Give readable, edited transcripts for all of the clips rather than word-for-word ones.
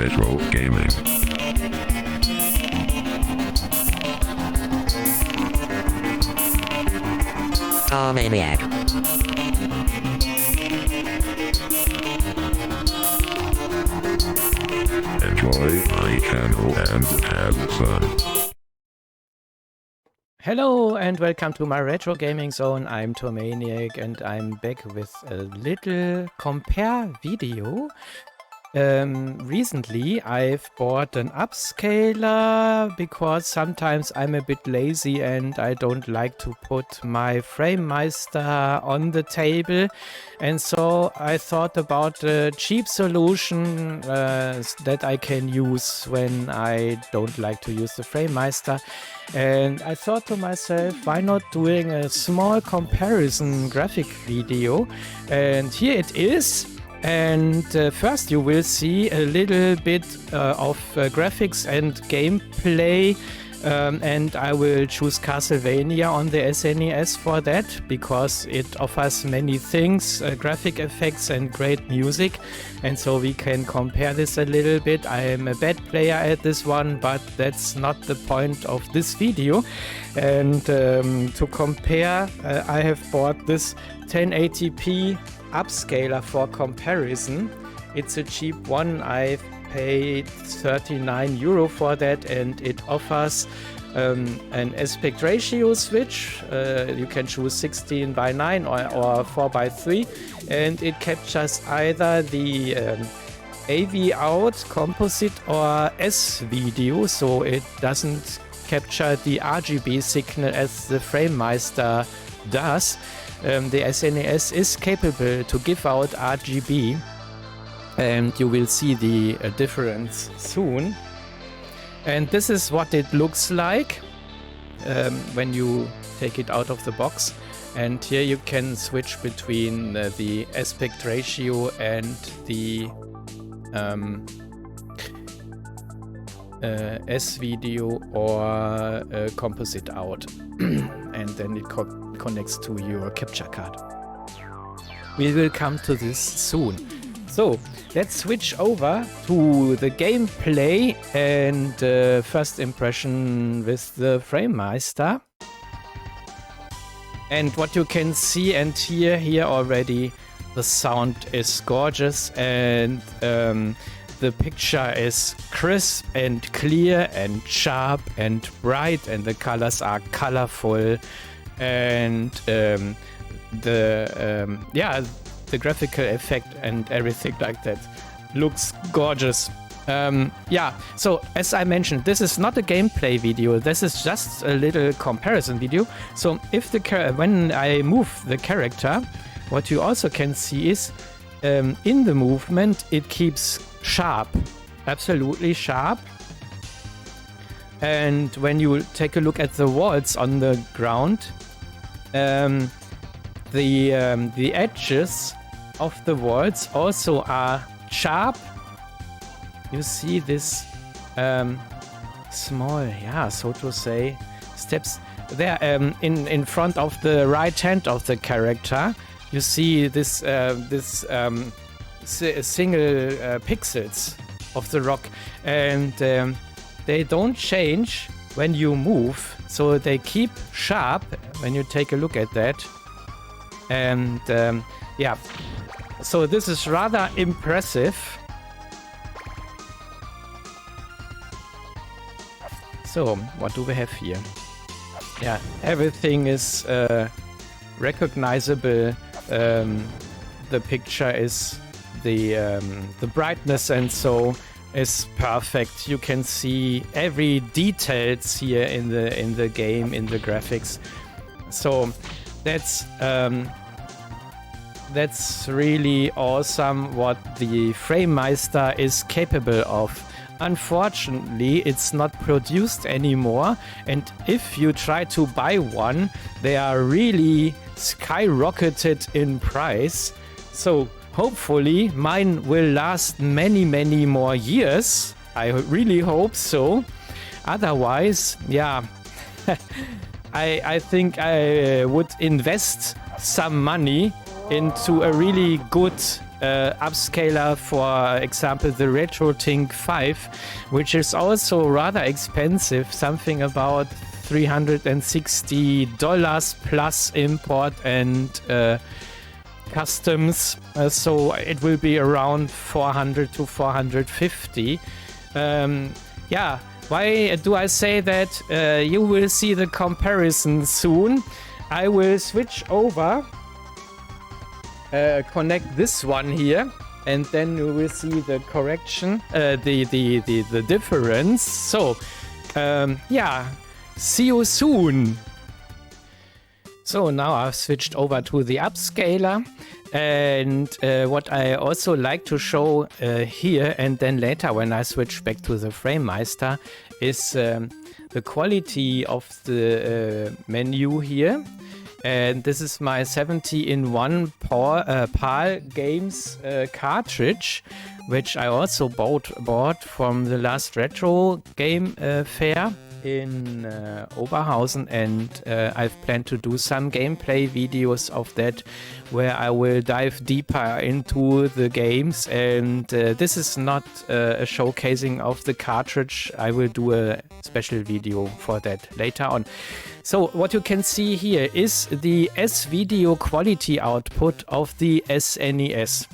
Retrogaming. Maniac. Enjoy my channel and have fun. Hello and welcome to my retro gaming zone. I'm Maniac and I'm back with a little compare video. Recently I've bought an Upscaler because sometimes I'm a bit lazy and I don't like to put my Framemeister on the table, and so I thought about a cheap solution that I can use when I don't like to use the Framemeister. And I thought to myself, why not doing a small comparison graphic video? And here it is. And first you will see a little bit of graphics and gameplay, and I will choose Castlevania on the SNES for that because it offers many things, graphic effects and great music, and so we can compare this a little bit. I am a bad player at this one, but that's not the point of this video. And to compare, I have bought this 1080p Upscaler for comparison. It's a cheap one. I've paid €39 for that, and it offers an aspect ratio switch. You can choose 16:9 or 4:3, and it captures either the AV out, composite, or S video, so it doesn't capture the RGB signal as the Framemeister does. The SNES is capable to give out RGB, and you will see the difference soon. And this is what it looks like when you take it out of the box. And here you can switch between the aspect ratio and the S video or composite out. And then it connects to your capture card. We will come to this soon. So let's switch over to the gameplay and first impression with the Framemeister. And what you can see and hear here already, the sound is gorgeous, and the picture is crisp and clear and sharp and bright, and the colors are colorful, and the graphical effect and everything like that looks gorgeous. So as I mentioned, this is not a gameplay video. This is just a little comparison video. So if when I move the character, what you also can see is in the movement it keeps sharp, absolutely sharp. And when you take a look at the walls on the ground, the edges of the walls also are sharp. You see this small, so to say, steps there in front of the right hand of the character. You see this single pixels of the rock, and they don't change when you move, so they keep sharp when you take a look at that. And so this is rather impressive. So what do we have here? Everything is recognizable. The picture is the brightness and so is perfect. You can see every details here in the game, in the graphics. So that's really awesome what the Framemeister is capable of. Unfortunately, it's not produced anymore, and if you try to buy one, they are really skyrocketed in price. So hopefully mine will last many more years. I really hope so. Otherwise, I think I would invest some money into a really good upscaler, for example, the RetroTink 5, which is also rather expensive, something about $360 plus import and customs. So it will be around 400 to 450. Yeah, why do I say that? You will see the comparison soon. I will switch over, connect this one here, and then you will see the correction, the difference. So, yeah, see you soon. So now I've switched over to the upscaler, and what I also like to show here, and then later when I switch back to the Framemeister, is the quality of the menu here. And this is my 70-in-1 PAL Games cartridge, which I also bought from the last retro game fair in Oberhausen, and I've planned to do some gameplay videos of that where I will dive deeper into the games, and this is not a showcasing of the cartridge. I will do a special video for that later on. So what you can see here is the S-Video quality output of the SNES.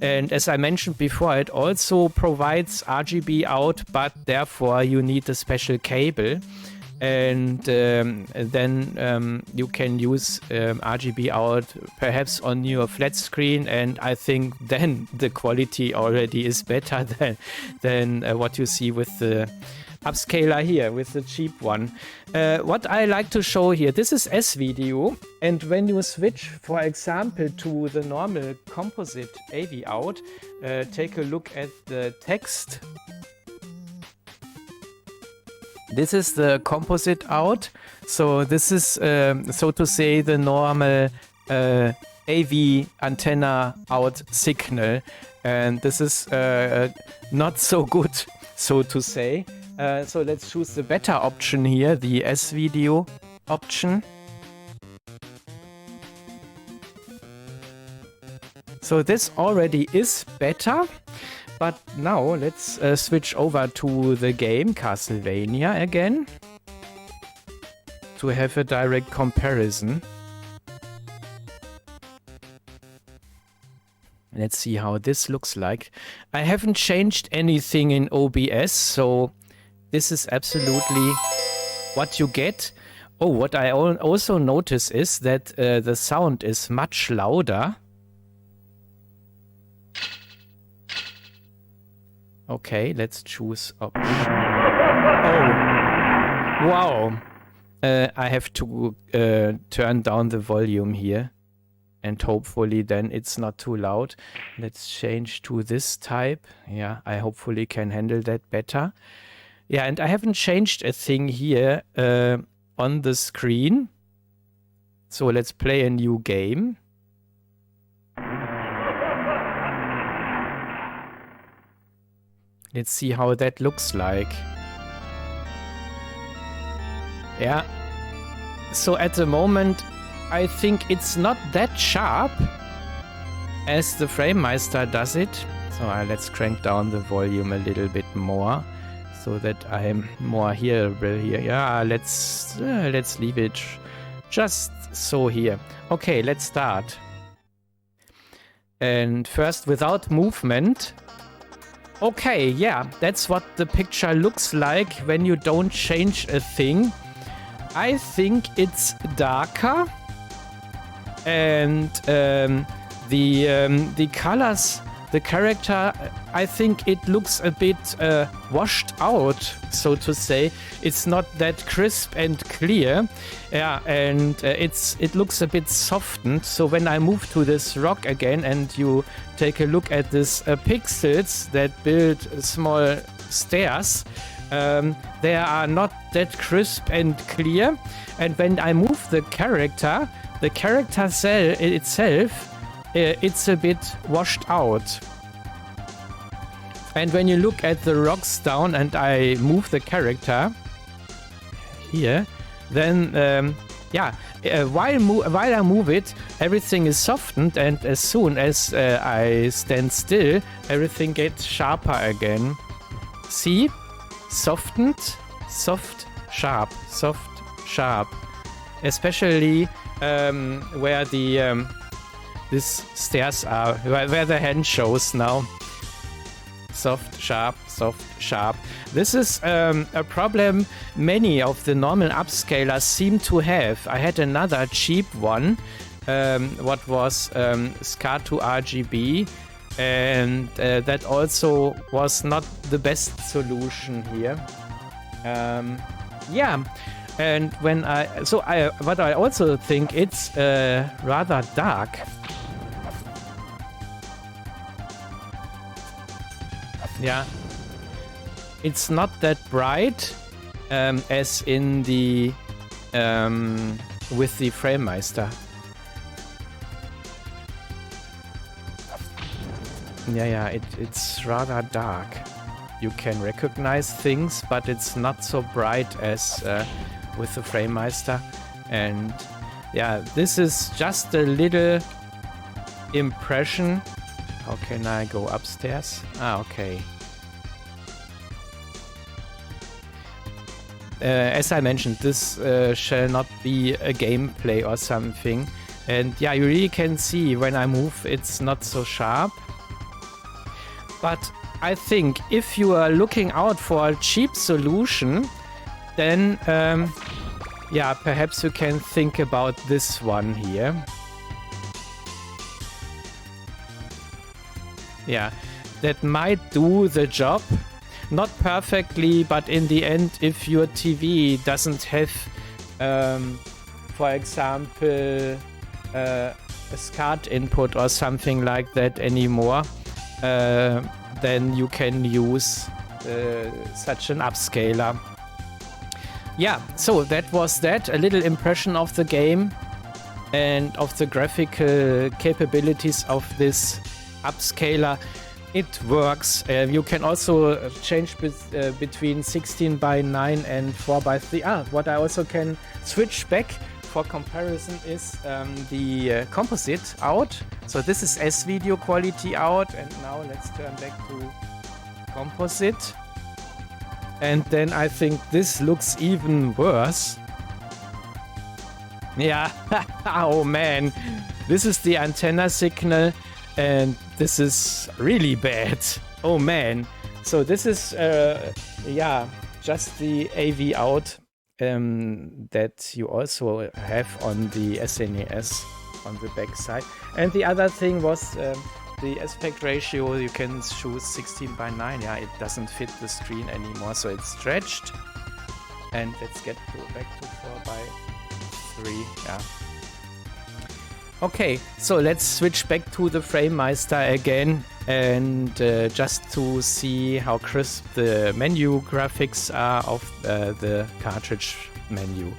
And as I mentioned before, it also provides RGB out, but therefore you need a special cable. And then you can use RGB out perhaps on your flat screen, and I think then the quality already is better than what you see with the upscaler here, with the cheap one. What I like to show here, this is S-Video, and when you switch, for example, to the normal composite AV out, take a look at the text. This is the composite out, so this is, so to say, the normal AV antenna out signal, and this is not so good, so to say. So let's choose the better option here, the S-Video option. So this already is better, but now let's switch over to the game Castlevania again to have a direct comparison. Let's see how this looks like. I haven't changed anything in OBS, so this is absolutely what you get. Oh, what I also notice is that the sound is much louder. Okay, let's choose option. Oh, wow. I have to turn down the volume here. And hopefully then it's not too loud. Let's change to this type. Yeah, I hopefully can handle that better. Yeah, and I haven't changed a thing here on the screen. So let's play a new game. Let's see how that looks like. Yeah. So at the moment, I think it's not that sharp as the Framemeister does it. So let's crank down the volume a little bit more, so that I'm more hearable here. Yeah, let's leave it just so here. Okay, let's start. And first, without movement. Okay, yeah, that's what the picture looks like when you don't change a thing. I think it's darker, and the colors, the character, I think it looks a bit washed out, so to say. It's not that crisp and clear. Yeah, and it looks a bit softened. So when I move to this rock again and you take a look at these pixels that build small stairs, they are not that crisp and clear. And when I move the character cell itself, it's a bit washed out. And when you look at the rocks down and I move the character here, then yeah, while I move it, everything is softened, and as soon as I stand still, everything gets sharper again. See? Softened, soft, sharp, soft, sharp. Especially where the these stairs are, where the hand shows now. Soft, sharp, soft, sharp. This is a problem many of the normal upscalers seem to have. I had another cheap one, what was SCAR2 RGB, and that also was not the best solution here. Yeah, and when what I also think it's rather dark. Yeah, it's not that bright as in the with the Framemeister. Yeah, it's rather dark. You can recognize things, but it's not so bright as with the Framemeister. And yeah, this is just a little impression. How can I go upstairs? Ah, okay. As I mentioned, this shall not be a gameplay or something. And yeah, you really can see when I move, it's not so sharp. But I think if you are looking out for a cheap solution, then yeah, perhaps you can think about this one here. Yeah, that might do the job. Not perfectly, but in the end, if your TV doesn't have, for example, a SCART input or something like that anymore, then you can use such an upscaler. Yeah, so that was that. A little impression of the game and of the graphical capabilities of this upscaler. It works. You can also change between 16:9 and 4:3. What I also can switch back for comparison is the composite out. So this is S-video quality out, and now let's turn back to composite. And then I think this looks even worse. Yeah, oh man, this is the antenna signal. And this is really bad. Oh man. So this is, yeah, just the AV out that you also have on the SNES on the back side. And the other thing was the aspect ratio. You can choose 16:9. Yeah, it doesn't fit the screen anymore, so it's stretched. And let's get back to 4:3. Yeah. Okay, so let's switch back to the Framemeister again, and just to see how crisp the menu graphics are of the cartridge menu.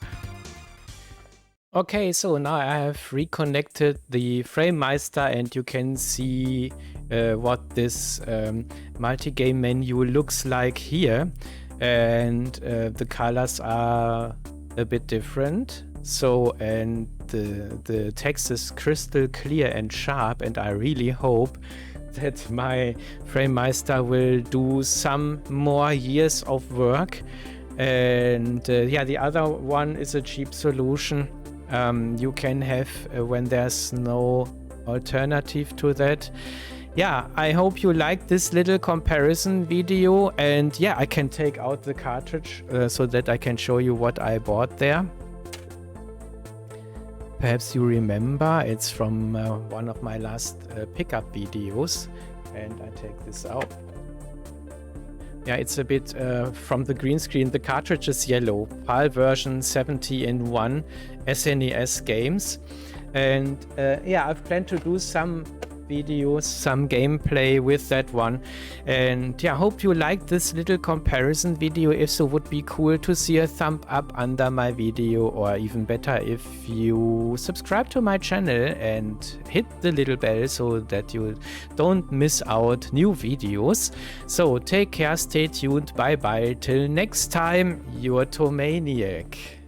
Okay, so now I have reconnected the Framemeister, and you can see what this multi-game menu looks like here. And the colors are a bit different. So, and the text is crystal clear and sharp, and I really hope that my Framemeister will do some more years of work. And yeah, the other one is a cheap solution you can have when there's no alternative to that. Yeah, I hope you liked this little comparison video, and yeah, I can take out the cartridge so that I can show you what I bought there. Perhaps you remember, it's from one of my last pickup videos, and I take this out. Yeah, it's a bit from the green screen. The cartridge is yellow, PAL version 70-in-1 SNES games. And yeah, I've planned to do some videos, some gameplay with that one. And yeah, hope you liked this little comparison video. If so, would be cool to see a thumb up under my video, or even better if you subscribe to my channel and hit the little bell so that you don't miss out new videos. So take care, stay tuned, bye bye, till next time, your Tomaniac.